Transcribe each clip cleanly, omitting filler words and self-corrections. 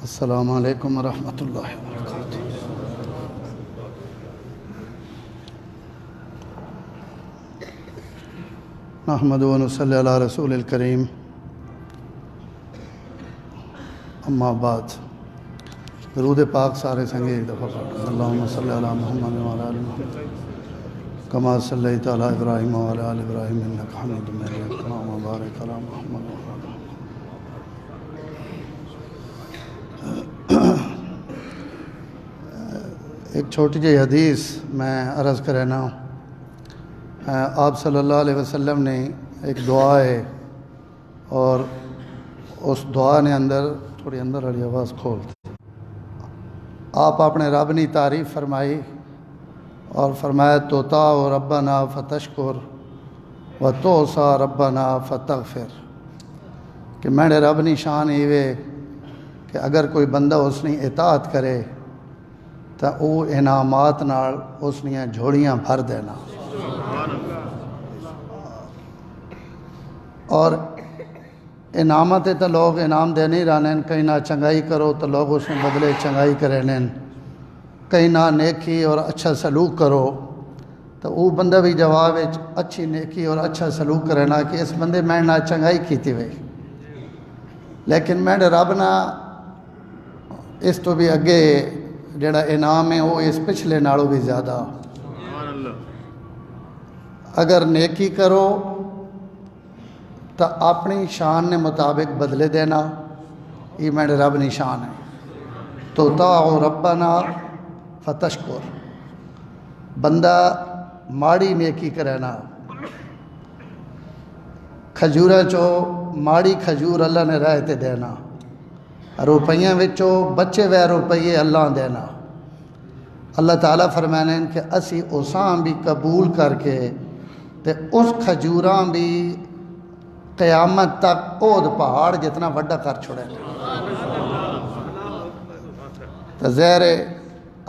السلام علیکم ورحمۃ اللہ وبرکاتہ۔ نحمد و نصلی علی رسول الکریم، اما بعد۔ درود پاک سارے سنگے ایک دفعہ پڑھیں۔ اللہم صلی علی محمد و علی آل محمد کما صلیت علی ابراہیم و علی آل ابراہیم انک حمید مجید، اللہم بارک علی محمد و علی ایک چھوٹی جی حدیث میں عرض کرنا ہوں۔ آپ صلی اللہ علیہ وسلم نے ایک دعا ہے، اور اس دعا نے تھوڑی اندر والی آواز کھول آپ اپنے رب نے تعریف فرمائی اور فرمایا توتا و ربنا فتشکر و توسا ربنا فتغفر، کہ میرے رب نی شان ایوے کہ اگر کوئی بندہ اس نے اطاعت کرے تو وہ انعامات نال اس نے جھوڑیاں بھر دینا، اور انعامات تو لوگ انعام دینے ہی رہنے، کہیں نہ چنگائی کرو تو لوگ اس میں بدلے چنگائی کرنے، کہیں نہ نیکی اور اچھا سلوک کرو تو وہ بندہ بھی جواب اچھی نیکی اور اچھا سلوک کرنا کہ اس بندے میں نہ چنگائی کیتی ہوئی، لیکن میرے رب نہ اس تو بھی اگے جڑا انعام ہے وہ اس پچھلے نالوں بھی زیادہ۔ اگر نیکی کرو تو اپنی شان نے مطابق بدلے دینا، یہ میرے رب نی شان ہے۔ توتا ربنا فتشکر، بندہ ماڑی نیکی کرنا، کھجورہ چو ماڑی کھجور اللہ نے راہ تے دینا، روپیاں وچوں بچے وے روپیے اللہ دینا۔ اللہ تعالیٰ فرمانے کہ اسی اساں بھی قبول کر کے تے اس کھجوراں بھی قیامت تک اود پہاڑ جتنا وڈا کر چھوڑے، تو ظاہر ہے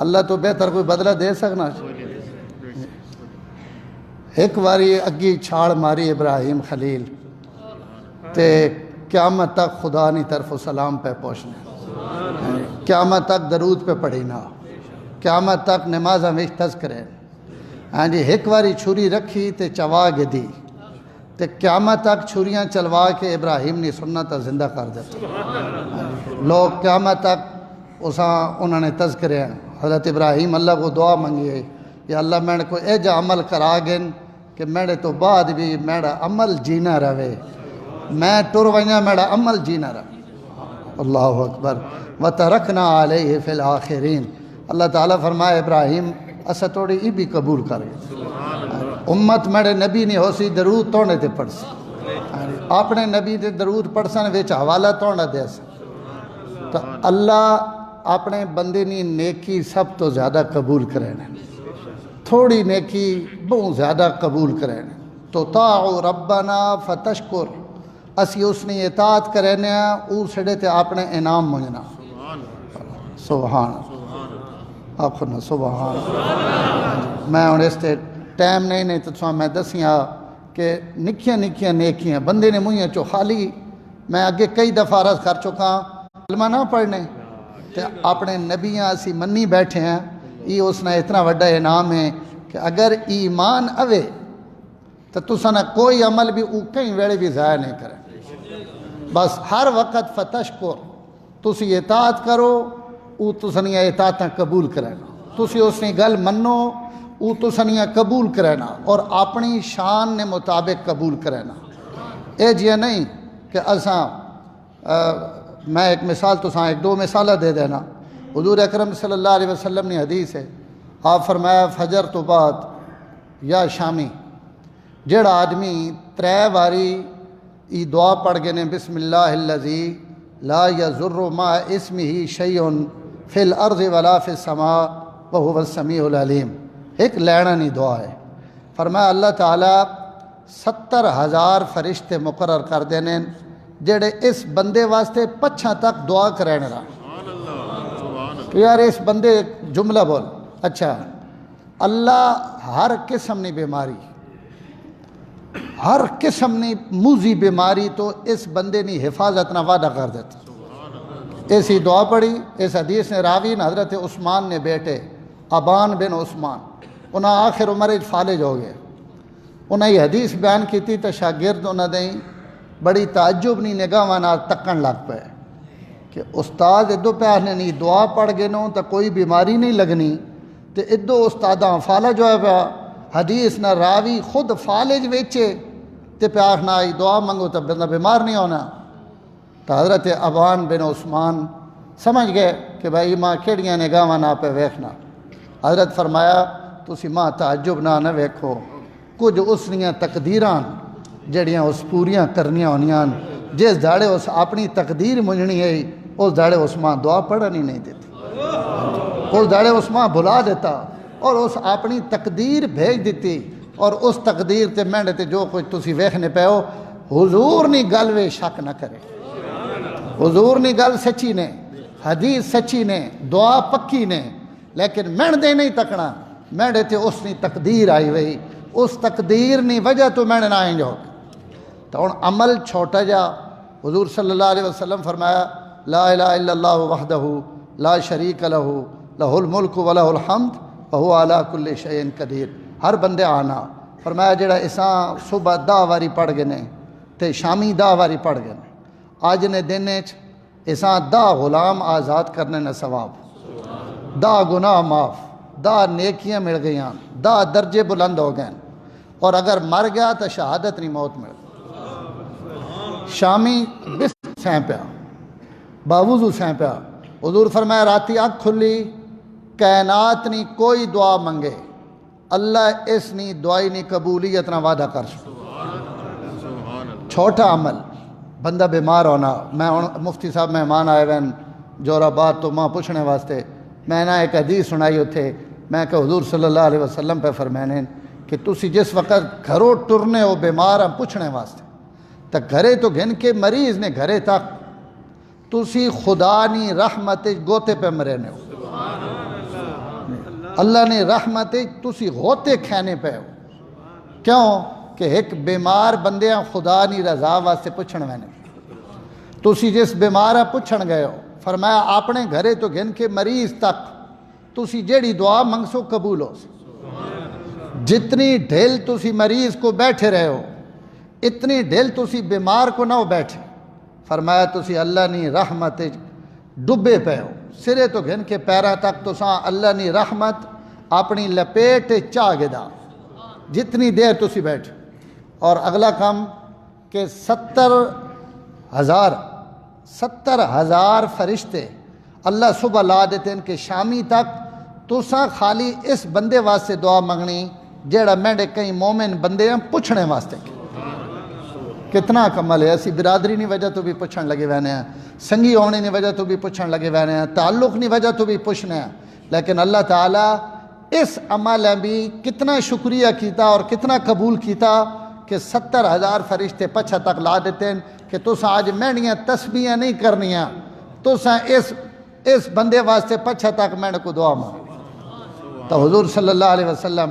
اللہ تو بہتر کوئی بدلہ دے سکنا۔ ایک باری اگی چھاڑ ماری ابراہیم خلیل تے قیامت تک خدا نی طرف سلام پہ پہنچنے، قیامت تک درود پہ پڑھینا، قیامت تک نمازاں وچ تذکرے۔ ہاں جی، ایک باری چھری رکھی تے چوا کے دی تے قیامت تک چھریاں چلوا کے ابراہیم نے سنت زندہ کر دیتا۔ لوگ قیامت تک انہوں نے تذکرے ہیں۔ حضرت ابراہیم اللہ کو دعا منگی یا اللہ میں نے کو ایجا عمل کرا گن کہ میرے تو بعد بھی میرا عمل جینا رہے، میں ٹر ویاں میرا عمل جینا رہے۔ اللہ اکبر۔ وَتَرَكْنَا عَلَيْهِ فِي الْآخِرِينَ، اللہ تعالیٰ فرمائے ابراہیم اسا توڑی ای بھی قبول کر گئے، امت میرے نبی نہیں ہو سی درود توڑنے تے پڑھ سی، اپنے نبی تے درود پڑھ سن ویچ حوالہ توڑنا دے سن، تو اللہ اپنے بندے نی نیکی سب تو زیادہ قبول کریں، تھوڑی نیکی بہت زیادہ قبول کریں۔ تو طاعو ربنا فتشکر، اسی اس نے اطاعت کرنے او سڑے تے اپنے انعام منجنا۔ سبحان آخنا سبحان۔ میں ہوں اس تے ٹائم نہیں تو میں دسیاں کہ نکیاں نکیاں نیکیاں بندے نے مجھے چو خالی میں اگے کئی دفعہ عرض کر چکا کلمہ نہ پڑھنے تے اپنے نبیاں اسی منی بیٹھے ہیں، یہ اس نے اتنا وڈا انعام ہے کہ اگر ایمان اوے تو تساں کوئی عمل بھی او کئی ویڑے بھی ضائع نہیں کرے، بس ہر وقت فتشکر، تسی اطاعت کرو او تسنیاں اطاعتاں قبول کرنا، تسی اس نے گل منو او تسنیاں قبول کرنا، اور اپنی شان نے مطابق قبول کرنا۔ اے جی نہیں کہ اساں میں ایک مثال تساں ایک دو مثالہ دے دینا۔ حضور اکرم صلی اللہ علیہ وسلم نے حدیث ہے، آپ فرمایا فجر تو بعد یا شامی جڑا آدمی 3 باری ای دعا پڑھ گئے نے بسم اللہ الذی لا یضر مع اسمہ شیء فی الارض ولا فی السماء وہو السمیع العلیم، ایک لینا دعا ہے۔ فرمایا اللہ تعالیٰ 70,000 فرشتے مقرر کر دینے جڑے اس بندے واسطے پچھا تک دعا کریں رہا کہ یار اس بندے جملہ بول۔ اچھا، اللہ ہر قسم نی بیماری، ہر قسم نی موذی بیماری تو اس بندے نی حفاظت نہ وعدہ کر دیتا۔ ایسی دعا پڑھی. اس حدیث نے راوی نے حضرت عثمان نے بیٹے ابان بن عثمان انہیں آخر عمر فالج ہو گئے. انہیں یہ حدیث بیان کی تھی تو شاگرد انہیں دیں بڑی تعجب نہیں نگاہ نال تکن لگ پے کہ استاد ادو پیار نے نہیں دعا پڑھ گئے نو تو کوئی بیماری نہیں لگنی تو ادو استاداں فالج ہویا پیا. حدیث نہ راوی خود فالج ویچے تو پیار نہ آئی دعا منگو تو بندہ بیمار نہیں ہونا. تو حضرت ابان بن عثمان سمجھ گئے کہ بھائی ماں کیڑیاں نگاہ نہ پہ ویکھنا. حضرت فرمایا تسی ماں تعجب نہ ویکھو کچھ اس دیاں تقدیراں جڑیاں اس پوریاں کرنیاں ہونیاں جس داڑے اس اپنی تقدیر منجنی ہے اس داڑے اس ماں دعا پڑھنی نہیں دیتی. اس داڑے اس ماں بھلا دیتا اور اس اپنی تقدیر بھیج دیتی اور اس تقدیر تے مینڈے تے جو کچھ تسی ویکھنے پے ہو حضور نہیں گل وے شک نہ کرے. حضور نہیں گل سچی نے حدیث سچی نے دعا پکی نے لیکن مینڈ دے نہیں تکنا مینڈے تے اس نے تقدیر آئی وئی اس تقدیر نہیں وجہ تو مینڈ نہ آئیں جو. تو ان عمل چھوٹا جا حضور صلی اللہ علیہ وسلم فرمایا لا الہ الا اللہ وحدہ لا شریک لہ لہ الملک و لہ الحمد وہو علی کل شیء قدیر. ہر بندے آنا فرمایا جڑا اساں صبح 10 واری پڑھ گئے نے تے شامی 10 واری پڑھ گئے نے آج نے دن اساں 10 غلام آزاد کرنے نے ثواب 10 گناہ معاف 10 نیکیاں مل گئیاں 10 درجے بلند ہو گئے اور اگر مر گیا تو شہادت نہیں موت مل. شامی بس سین پیا باوضو سین پیا. حضور فرمایا راتی آنکھ کھلی کائنات نہیں کوئی دعا منگے اللہ اس نہیں دعائی نہیں قبولیت نہ وعدہ کر سکتا. چھوٹا عمل بندہ بیمار ہونا. میں مفتی صاحب مہمان آئے ہوئے جورا بات تو ماں پوچھنے واسطے میں نے ایک حدیث سنائی اتھے میں کہ حضور صلی اللہ علیہ وسلم پہ فرمانے کہ تسی جس وقت گھروں ٹرنے ہو بیمار ہیں پوچھنے واسطے تو گھرے تو گھن کے مریض نے گھرے تک تسی خدا نی رحمت گوتے پہ مرنے ہو اللہ نے رحمت تسی غوتے کھانے پہ ہو. کیوں کہ ایک بیمار بندے ہیں خدا نی رضا واسطے پوچھن میں نے تسی جس بیمار ہیں پوچھن گئے ہو فرمایا اپنے گھرے تو گھن کے مریض تک تسی جیڑی دعا منگسو قبول ہو. جتنی ڈھیل تسی مریض کو بیٹھے رہے ہو اتنی ڈھیل تسی بیمار کو نہ ہو بیٹھے. فرمایا تسی اللہ نی رحمت ڈبے پہ ہو سرے تو گھن کے پیرا تک تو ساں اللہ نی رحمت اپنی لپیٹ چاہ گدا جتنی دیر تسی بیٹھے. اور اگلا کام کہ 70,000 فرشتے اللہ صبح لا دیتے ہیں کہ شامی تک تو ساں خالی اس بندے واسطے دعا منگنی جیڑا مینڈے کئی مومن بندے ہیں پوچھنے واسطے. کتنا کمل ہے اسی برادری نہیں وجہ تو بھی پوچھن لگے وینے ہیں سنگی ہونے نہیں وجہ تو بھی پوچھن لگے وینے ہیں تعلق نہیں وجہ تو بھی پوچھنے ہیں. لیکن اللہ تعالیٰ اس عمل بھی کتنا شکریہ کیتا اور کتنا قبول کیتا کہ 70,000 فرشتے پچھا تک لا دیتے ہیں کہ تساں آج مینڈیاں تسبیحاں نہیں کرنیاں تساں اس بندے واسطے پچھا تک مینڈ کو دعا مانگ. تو حضور صلی اللہ علیہ وسلم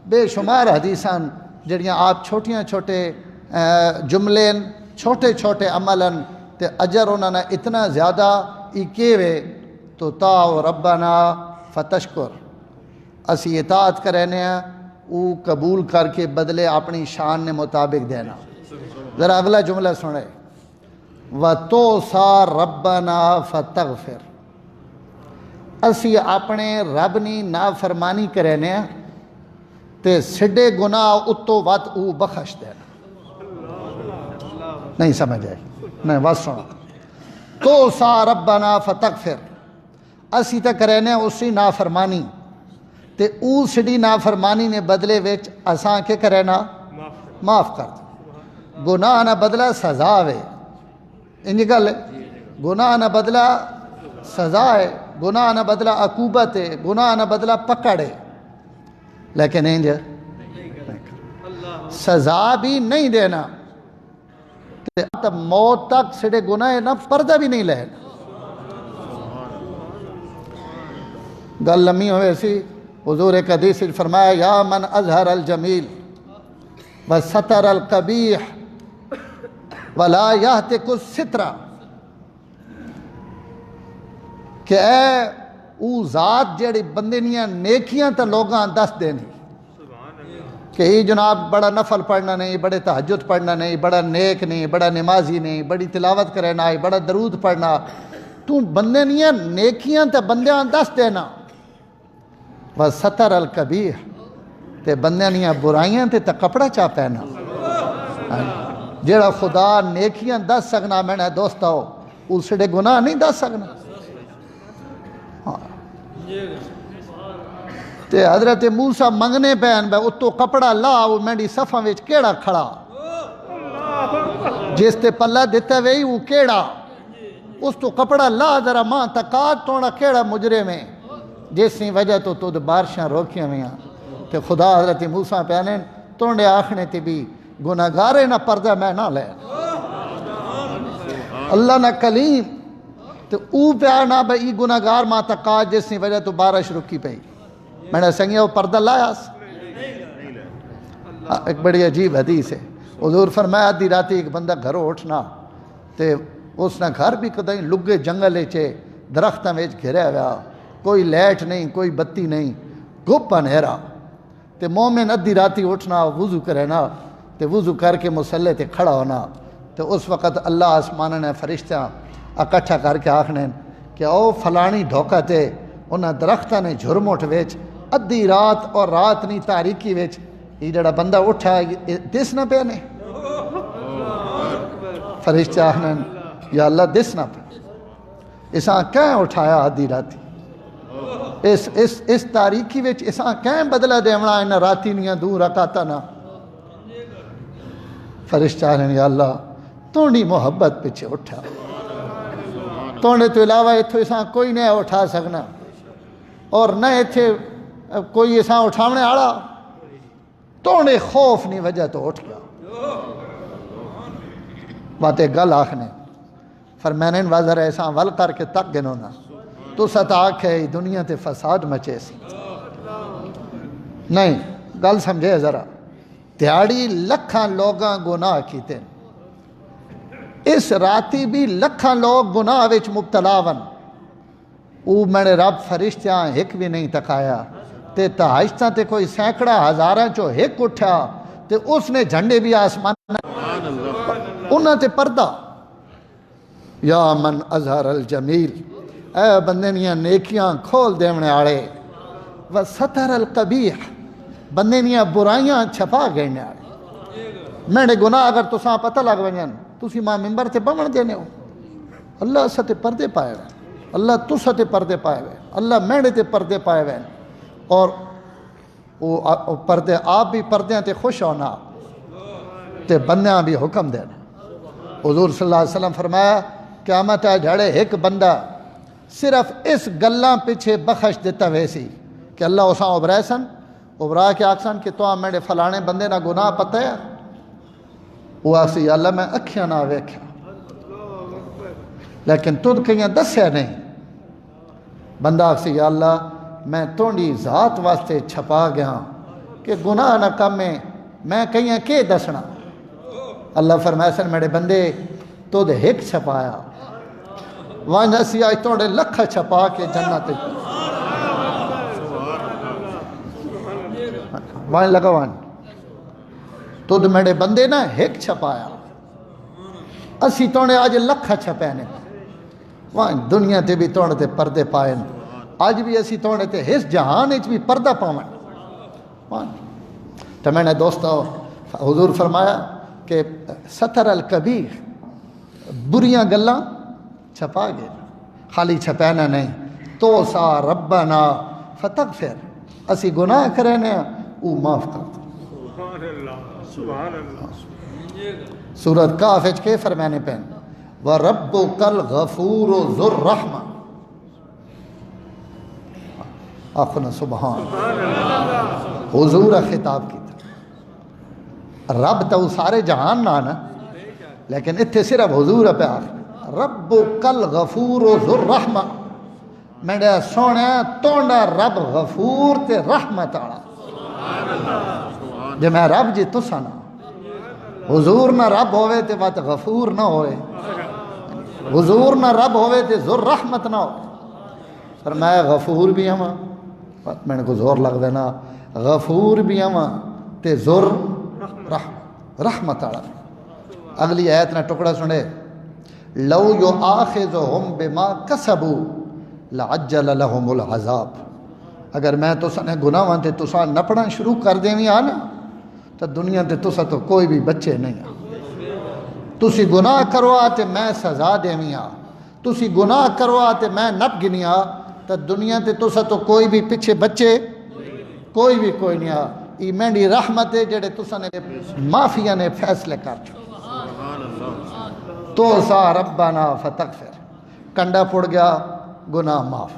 بے شمار حدیثاں جڑیاں آپ چھوٹیاں چھوٹے جملے چھوٹے چھوٹے عملاً تے اجر انہوں نے اتنا زیادہ ایکے وے تو تاؤ ربنا فتشکر اسی اطاعت کرنے ہیں او قبول کر کے بدلے اپنی شان نے مطابق دینا. ذرا اگلا جملہ سنے وَتُوْسَا رَبَّنَا فَتَغْفِرْ اسی اپنے رب نی نافرمانی کرنے ہیں تے سڈے گناہ اتو وات او بخش دینا. نہیں سمجھ آئی نہیں بس سنو تُوْسَا رَبَّنَا فَتَغْفِرْ اسی تک کرنے اسی نافرمانی تے او سڈی نافرمانی نے بدلے وچ اساں کے کرنا معاف کر دے. گناہ نہ بدلا سزا ہے انجی گل ہے گناہ نہ بدلا سزا ہے گناہ نہ بدلا عقوبت ہے گناہ نہ بدلا پکڑ ہے لیکن انج سزا بھی نہیں دینا تب موت تک سڈے گناہ نہ پردہ بھی نہیں لینا. گل لمحی ہوئے سی حضور ایک حدیث فرمایا یا من اظہر الجمیل وستر القبیح ولا یہتک السترہ کہ اے او ذات جڑی بندے نیاں نیکیاں تے لوگاں دس دینی کہ یہ جناب بڑا نفل پڑھنا نہیں، بڑے تہجد پڑھنا نہیں، بڑا نیک نہیں، بڑا نمازی نہیں، بڑی تلاوت کرنا ہے، بڑا درود پڑھنا، تو بندے نیاں نیکیاں تے بندیاں دس دینا، وَسَتَرَ الْقَبِیحَ تے بندیاں نیاں برائیاں تے کپڑا چا پہنا۔ جیڑا خدا نیکیاں دس سکنا میں نے دوستاؤ اس سے گناہ نہیں دس سکنا۔ تے حضرت موسیٰ منگنے پہن بے اتو کپڑا لا وہ میری صفحہ ویچ کیڑا کھڑا، جس تے پلہ دیتے وہی وہ کیڑا، اس تو کپڑا لا ذرا ماں تکات توڑا کیڑا مجرے میں، جس نے وجہ تو بارشاں روکیاں ہویاں تے خدا حضرت موسیٰ پہنے توڑے آخنے تے بھی گناہگارے نہ پردہ میں نہ لے اللہ نہ کلیم تے او پیار نہ بھئی گناہگار ماں تکات جس نے وجہ تو بارش رکی پئی، میں نے سنگیا وہ پردہ لایا ایک بڑی عجیب حدیث ہے۔ حضور فرمایا آدھی راتی ایک بندہ گھروں اٹھنا تے اس نے گھر بھی کدیں لگے جنگل چے درختہ میں گھرے ہوا، کوئی لیٹ نہیں، کوئی بتی نہیں، گپ انہیرا تے مومن ادھی راتی اٹھنا وضو کرنا تے وضو کر کے مصلے تے کھڑا ہونا تے اس وقت اللہ آسمان نے فرشتہ اکٹھا کر کے آکھنے کہ او فلانی دھوکہ تے انہاں درختہ نے جھرموٹ ویچ ادھی رات اور رات نہیں تاریکی ویچ یہ جڑا بندہ اٹھا دس نہ پہ نے فرشتہ آکھنے یا اللہ دس نہ پہ اساں کہیں اٹھایا ادھی راتی اس تاریکی ویچ اساں کہیں بدلہ دیونا انہاں راتی نہیں دور رکاتا نا فرشتہ آکھنے یا اللہ توڑی محبت پچھے اٹھا توڑے تو علاوہ اتھو اساں کوئی نہیں اٹھا سکنا اور نہ اتھے کوئی اساں اٹھاونے آڑا توڑے خوف نہیں وجہ تو اٹھ گیا باتیں گل آکھنے فرمینن وزر ایساں ول کر کے تک گنونا تو ست آکھے دنیا تے فساد مچے سی نہیں گل سمجھے ذرا دیاڑی لکھاں لوگاں گناہ کیتے اس راتی بھی لکھاں لوگ گناہ وچ مبتلا ون او میرے رب فرشتیاں ایک بھی نہیں تکایا تے تہجداں تے کوئی سینکڑا ہزاراں چو ایک اٹھا تے اس نے جھنڈے بھی آسمان انہاں تے پردہ یا من اظہر الجمیل اے بندے نیاں نیکیاں کھول دیونے آڑے وستر القبیح بندے نیاں برائیاں چھپا گئنے آڑے میرے گناہ اگر تساں پتہ لگ ونجن تسی ماں ممبر تے بمن دینے ہو اللہ ستے پردے پائے ہوئے اللہ تسا تے پردے پائے ہوئے اللہ میرے تے پردے پائے ہوئے اور وہ پردے آپ بھی پردیاں تے خوش ہونا تے بندیاں بھی حکم دینا حضور صلی اللہ علیہ وسلم فرمایا قیامت ہے جھڑے ایک بندہ صرف اس گلاں پیچھے بخش دیتا ویسی کہ اللہ اساں ابرائے سن ابرا کے آکسن کہ تو میرے فلانے بندے نہ گناہ پتہ ہے وہ آکسی یا اللہ میں اکھیاں نہ ویکھیا لیکن تُدھ کہیں دسیا نہیں بندہ آکسی یا اللہ میں توڑی ذات واسطے چھپا گیا کہ گناہ نہ کم میں کہیں کے دسنا اللہ فرمائے سن میرے بندے تو دے ایک چھپایا وہاں اسی آئی توڑے لکھا چھپا کے جنت وہاں لگا وہاں تو دے میرے بندے نا ایک چھپایا اسی توڑے آج لکھا چھپینے وہاں دنیا تے بھی توڑے تے پردے پائیں آج بھی اسی توڑے تے اس جہان اچ بھی پردہ پاؤں تو میں نے دوستو حضور فرمایا کہ ستر الکبیر بریاں گلاں چھپا گئے خالی چھپینا نہیں تو سا ربنا فتغفر اسی گناہ کرینے او معاف کرتا سبحان اللہ سورت کاف اچ کے فرمانے پہن وَرَبُّكَ الْغَفُورُ ذُو الرَّحْمَةِ آخنا سبحان حضور خطاب کی تھا رب تو سارے جہان نہ نا لیکن اتھے صرف حضور پہ آخر رَبُّكَ الْغَفُورُ ذُو الرَّحْمَةِ میں نے سونے توڑا رب غفور تے رحمت آڑا جو میں رب جی تو سنا حضور نہ رب ہوئے تے بات غفور نہ ہوئے حضور نہ رب ہوئے تے ذو الرحمت نہ ہوئے فرمایا غفور بھی ہوا، میں کو زور لگ دینا، غفور بھی ہوا تے زور رحمت والا۔ اگلی آیت نہ ٹکڑا سنے، لو یؤاخذہم بما کسبوا لعجل لہم العذاب، اگر میں تساں نے گناہاں تے تساں نپڑا شروع کر دیویں نا تو دنیا تے تساں تو کوئی بھی بچے نہیں آ، تسی گناہ کروا تے میں سزا دیویں آ، تسی گناہ کروا تے میں نپ گنیا تو دنیا تے تساں تو کوئی بھی پیچھے بچے کوئی بھی کوئی نہیں آ، ای میری رحمت ہے جڑے تساں نے معافیا نے فیصلے کر چھوڑ۔ تو سا ربنا فتغفر، کنڈا پڑ گیا گناہ معاف،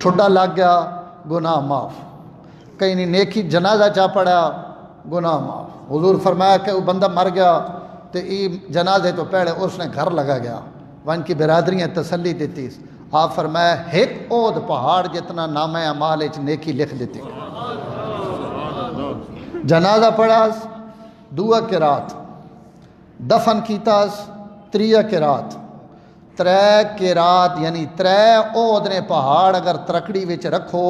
ٹھڈا لگ گیا گناہ معاف، کہیں نہیں نیکی جنازہ چا پڑا گناہ معاف۔ حضور فرمایا کہ وہ بندہ مر گیا تو جنازے تو پہلے اس نے گھر لگا گیا، وہاں کی برادریاں تسلی دیتی، آپ فرمایا ایک عود پہاڑ جتنا نام اعمال وچ نیکی لکھ دیتی۔ جنازہ پڑھاس دعا کے رات، دفن کیتاس تریہ کے رات، ترے کے رات یعنی ترے عود نے پہاڑ اگر ترکڑی وچ رکھو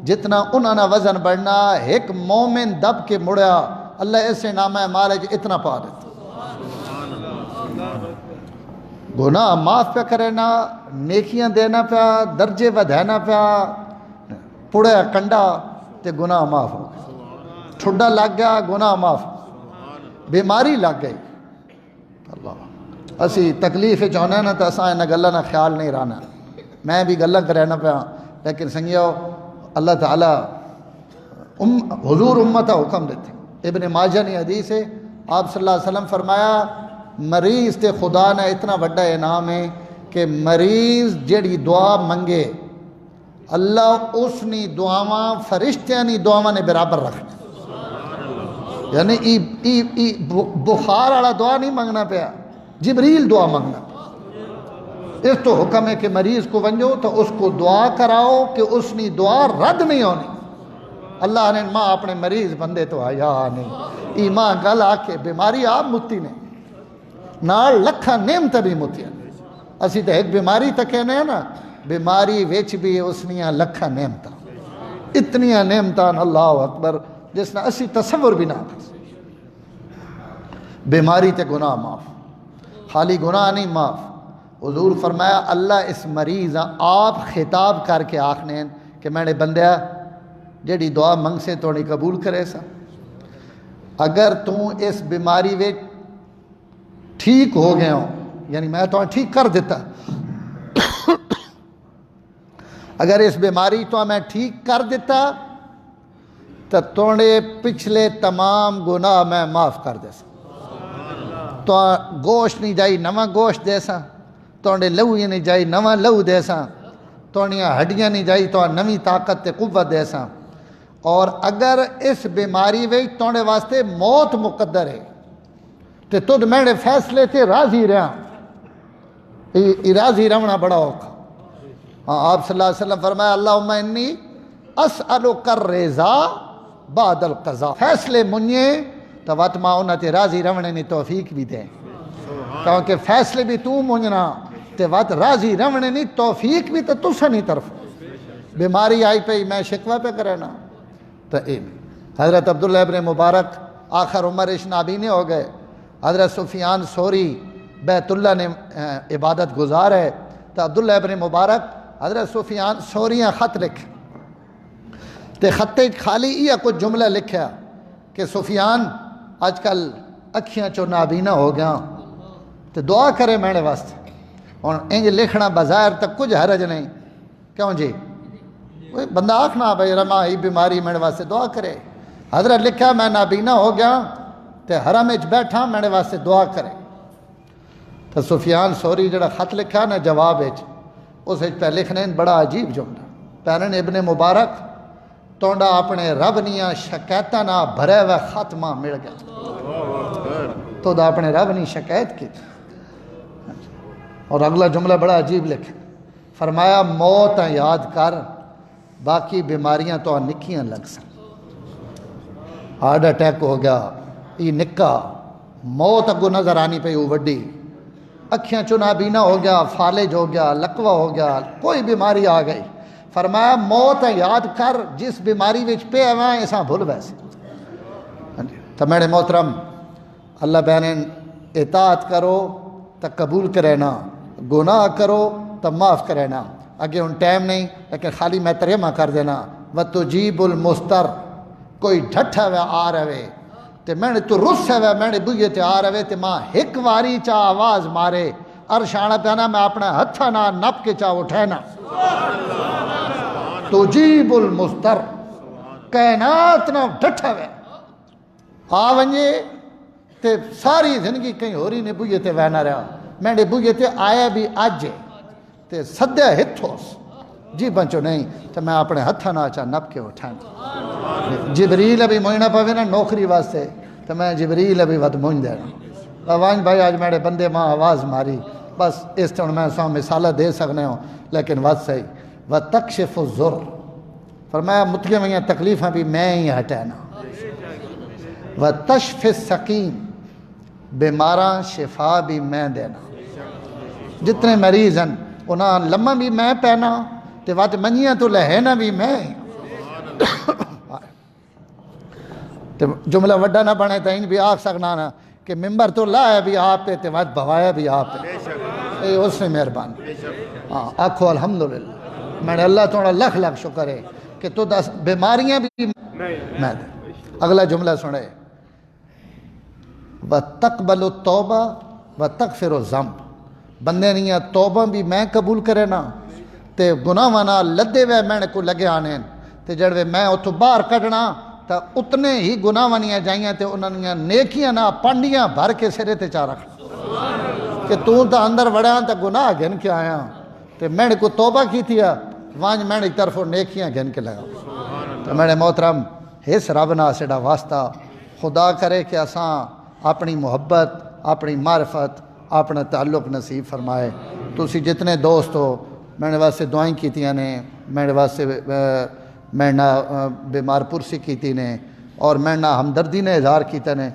جتنا انہاں نا وزن بڑھنا، ایک مومن دب کے مڑیا اللہ اسے نام اعمال وچ اتنا پا دیتا۔ گناہ معاف پہ کرنا، نیکیاں دینا پیا، درجے ودھانا پیا، پڑیا کنڈا تے گناہ معاف ہو گیا، ٹھڈا لگ گیا گناہ معاف، بیماری لگ گئی اللہ اسی تکلیف چاہنا نا تو اساں انہاں گلاں نا خیال نہیں رہنا، میں بھی گلاں کرنا پیا، لیکن سنگیو اللہ تعالیٰ حضور امتہ حکم دیتے۔ ابن ماجہ نے حدیث ہے، آپ صلی اللہ علیہ وسلم فرمایا مریض تے خدا نے اتنا بڑا انعام ہے کہ مریض جڑی دعا منگے اللہ اس نی دعاواں فرشتیاں نی دعاواں نے برابر رکھنا، یعنی بخار والا دعا نہیں منگنا پیا، جبریل دعا منگنا پیا۔ اس تو حکم ہے کہ مریض کو ونجو تو اس کو دعا کراؤ کہ اس نی دعا رد نہیں ہونی۔ اللہ نے ماں اپنے مریض بندے تو آیا نہیں، ای ماں گل آ کے بیماری آپ متی نہیں نال لکھاں نعمت بھی متیاں، اسی تو ایک بیماری تک کہنے ہیں نا، بیماری ویچ بھی اس نیاں لکھاں نعمتاں، اتنیاں نعمتاں اللہ اکبر جس نے اسی تصور بھی نہ کر۔ بیماری تے گناہ معاف، خالی گناہ نہیں معاف، حضور فرمایا اللہ اس مریض آپ خطاب کر کے آکھنے کہ میں نے بندیا جڑی دعا منگ سے توڑی قبول کرے سا، اگر تو اس بیماری ویچ ٹھیک ہو گیا ہوں، یعنی میں تو ٹھیک کر دیتا، اگر اس بیماری تو میں ٹھیک کر دیتا تو توڑے پچھلے تمام گناہ میں معاف کر دے سا، تو گوشت نہیں جائی نواں گوشت دے سا، توڑے لہو نہیں جائی نواں لہو دے سا، توڑیاں ہڈیاں نہیں جائی تو نوی طاقت تے قوت دے سا، اور اگر اس بیماری وے توڑے واسطے موت مقدر ہے تے تُد میرے فیصلے تے راضی رہا، راضی رہنا بڑا اوکھا۔ ہاں آپ صلی اللہ علیہ وسلم فرمایا اللہم انی اسألک الرضا بعد القضاء، فیصلے منیے تو وقت ماں انہاں تے راضی رہنے نے توفیق بھی دیں، کیونکہ فیصلے بھی تو منجنا تے وقت راضی رہنے نے توفیق بھی تو تسا نہیں طرف۔ بیماری آئی پہ میں شکوہ پہ کرنا تو حضرت عبداللہ ابن مبارک آخر عمر نابینے ہو گئے، حضرت سفیان ثوری بیت اللہ نے عبادت گزار ہے تو عبداللہ ابن مبارک حضرت سفیان ثوریاں خط لکھ تے خطے خالی یہ کچھ جملہ لکھیا کہ سفیان آج کل اکھیاں چو نابینا ہو گیا تو دعا کرے میرے واسطے، اور انج لکھنا بظاہر تک کچھ حرج نہیں، کیوں جی کوئی بندہ آکھنا بھائی رما ہی بیماری میرے واسطے دعا کرے، حضرت لکھا میں نابینا ہو گیا تے حرم وچ بیٹھا میرے واسطے دعا کرے، تو سفیان ثوری جڑا خط لکھا نا جواب وچ اس پہ لکھنے بڑا عجیب جملہ پیرن ابن مبارک تونڈا اپنے رب نیاں شکایتاں نہ بھرے ہوئے خاتمہ مل گیا، تو دا اپنے رب نی شکایت کی، اور اگلا جملہ بڑا عجیب لکھا، فرمایا موت یاد کر باقی بیماریاں تو نکیاں لگ سن، ہارٹ اٹیک ہو گیا یہ نکا، موت اگو نظر آنی پہ وہ وڈی، اکھیاں چو نابینا ہو گیا، فالج ہو گیا، لقوہ ہو گیا، کوئی بیماری آ گئی، فرمایا موت یاد کر جس بیماری وچ پہ ہوا ایسا بھول ویسے. تو میرے محترم اللہ بہنیں اطاعت کرو تو قبول کرینا، گناہ کرو تو معاف کرینا. اگے ان ٹائم نہیں لیکن خالی میں ترجمہ کر دینا. وَتُجِيبُ الْمُسْتَرْ کوئی ڈھٹھا ہوئے آ رہے تے میں نے تو رس ہوئے میں نے بوئے تے آ رہے تے ماں ایک واری چاہ آواز مارے ارشانہ پیانا میں اپنا ہتھا نہ نپ کے چاہ اٹھینا. تُجِيبُ الْمُسْتَرْ کائنات نہ ڈھٹھا ہوئے آ ونجے تے ساری زندگی کہیں ہو رہی نے بوئے تے وینا رہا. میں نے بوئے تے آیا بھی آج تے سدھے ہتھوس جی بنچو نہیں تو میں اپنے ہتھا نہ چاہ نپ کے اٹھانا. جبریل ابھی موئنہ پاوے نا نوکری واسطے تو میں جبریل ابھی ود موئن دینا. وانج بھائی آج میرے بندے ماں آواز ماری بس اس طرح میں سو مثالہ دے سکنے ہوں لیکن وات صحیح. وَتَكْشِفُ الضُّرَّ فرمایا متگے میں تکلیفیں بھی میں ہی ہٹانا. وَتَشْفِ السَّقِيمِ بیماراں شفا بھی میں دینا. جتنے مریض ہیں انہاں لمحہ بھی میں پہنا تے وات منیاں تو لہینا بھی میں. جملہ وڈا نہ بنے تو ان بھی آکھ سکنا نا کہ ممبر تو لایا بھی آپ پہ تے وات بھوایا بھی آپ پہ. اے اس نے مہربان. ہاں آکھو الحمدللہ. میں نے اللہ توڑا لکھ لکھ شکر ہے کہ تو دس بیماریاں بھی میں دے. اگلا جملہ سنے وَتَقْبَلُ التَّوْبَةَ وَتَغْفِرُ الذَّنْبَ بندے نہیں توبہ بھی میں قبول کرے نا تے گناہ وانا لدے وے میں نے کو لگے آنے تے جڑوے میں اتو باہر کٹنا تا اتنے ہی گناہ وانیاں جائیاں تے انہوں نے نیکیاں نا پانڈیاں بھر کے سرے تے چاہ رکھنا کہ تو تا اندر وڑیاں تا گناہ گھن کے آیا تے میں نے کو توبہ کی تھیا وانج میں نے طرف نیکیاں گھن کے لگا. تو میں نے محترم اس رب نا سیڑا واسطہ خدا کرے کہ اساں اپنی محبت اپنی معرفت اپنا تعلق نصیب فرمائے. تسی جتنے دوست ہو میں نے واسطے دعائیں کیتیاں نے میں نے واسطے میں نہ بیمار پرسی کیتی نے اور میں نہ ہمدردی نے اظہار کیتا نے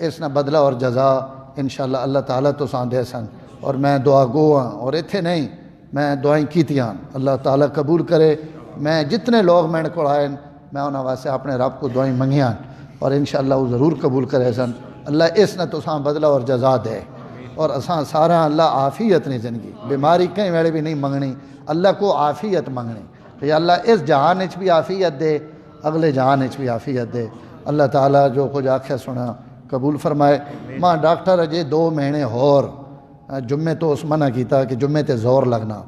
اس نہ بدلہ اور جزا انشاءاللہ اللہ تعالیٰ تو سان دے سن. اور میں دعا گو ہاں اور اتھے نہیں میں دعائیں کیتیاں اللہ تعالیٰ قبول کرے. میں جتنے لوگ میں نے کو آئے میں انہوں واسطے اپنے رب کو دعائیں منگیاں اور انشاءاللہ وہ ضرور قبول کرے سن. اللہ اس نہ تو سان بدلہ اور جزا دے اور اساں سارا اللہ عافیت نہیں زندگی بیماری کہیں ویلے بھی نہیں منگنی اللہ کو عافیت منگنی کہ اللہ اس جہان اچ بھی عافیت دے اگلے جہان اچ بھی عافیت دے. اللہ تعالیٰ جو کچھ آکھے سنا قبول فرمائے. ماں ڈاکٹر اجے 2 مہینے اور جمعے تو اس منع کیتا کہ جمعے تے زور لگنا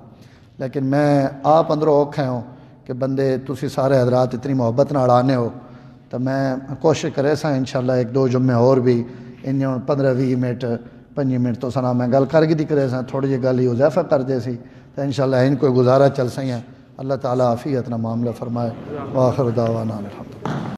لیکن میں آپ اندروں اوکھے ہوں کہ بندے تسی سارے حضرات اتنی محبت نہ اڑانے ہو تو میں کوشش کرے سا انشاءاللہ 1-2 جمعے اور بھی ان 15-20 منٹ 5 منٹ تو سنا میں گل کر گی کرے سا تھوڑی جی گل ہی اضافہ کر دے سی تو انشاءاللہ ان کوئی گزارا چل سیں. اللہ تعالیٰ عافیت نہ معاملہ فرمائے. وآخر دعوانا الحمد.